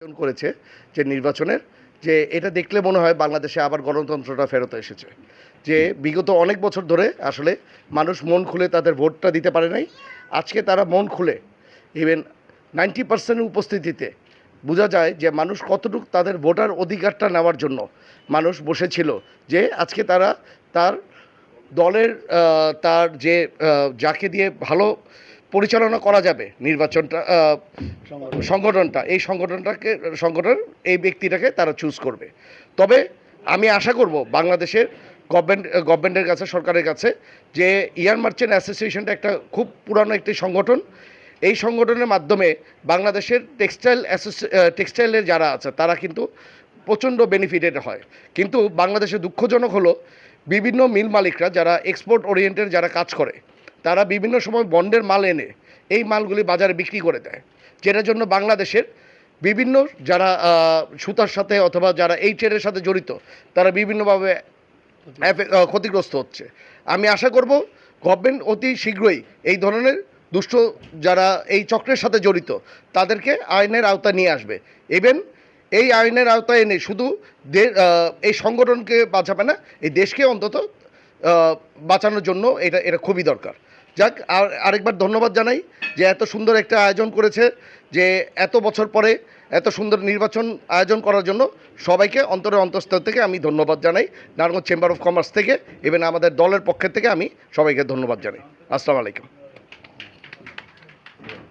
আয়োজন করেছে যে নির্বাচনের, যে এটা দেখলে মনে হয় বাংলাদেশে আবার গণতন্ত্রটা ফেরত এসেছে। যে বিগত অনেক বছর ধরে আসলে মানুষ মন খুলে তাদের ভোটটা দিতে পারে নাই। আজকে তারা মন খুলে ইভেন 90% উপস্থিতিতে বোঝা যায় যে মানুষ কতটুকু তাদের ভোটার অধিকারটা নেওয়ার জন্য মানুষ বসেছিল। যে আজকে তারা তার দলের তার যে যাকে দিয়ে ভালো পরিচালনা করা যাবে নির্বাচনটা, সংগঠনটা, এই সংগঠন এই ব্যক্তিটাকে তারা চুজ করবে। তবে আমি আশা করব বাংলাদেশের গভর্নমেন্টের কাছে, সরকারের কাছে, যে ইয়ার মার্চেন্ট অ্যাসোসিয়েশনটা একটা খুব পুরানো একটি সংগঠন। এই সংগঠনের মাধ্যমে বাংলাদেশের টেক্সটাইলের যারা আছে তারা কিন্তু প্রচণ্ড বেনিফিটেড হয়। কিন্তু বাংলাদেশে দুঃখজনক হলো বিভিন্ন মিল মালিকরা যারা এক্সপোর্ট ওরিয়েন্টেড যারা কাজ করে, তারা বিভিন্ন সময় বন্ডের মাল এনে এই মালগুলি বাজারে বিক্রি করে দেয়, যেটার জন্য বাংলাদেশের বিভিন্ন যারা সুতার সাথে অথবা যারা এই ট্রেডের সাথে জড়িত তারা বিভিন্নভাবে ক্ষতিগ্রস্ত হচ্ছে। আমি আশা করব গভর্নমেন্ট অতি শীঘ্রই এই ধরনের দুষ্ট যারা এই চক্রের সাথে জড়িত তাদেরকে আইনের আওতায় নিয়ে আসবে। ইভেন এই আইনের আওতায় এনে শুধু এই সংগঠনকে বাঁচাবে না, এই দেশকে অন্তত বাঁচানোর জন্য এটা খুবই দরকার। যাক, আরেকবার ধন্যবাদ জানাই যে এত সুন্দর একটা আয়োজন করেছে, যে এত বছর পরে এত সুন্দর নির্বাচন আয়োজন করার জন্য সবাইকে অন্তরের অন্তঃস্থল থেকে আমি ধন্যবাদ জানাই। নারায়ণগঞ্জ চেম্বার অফ কমার্স থেকে ইভেন আমাদের দলের পক্ষের থেকে আমি সবাইকে ধন্যবাদ জানাই। আসসালামু আলাইকুম।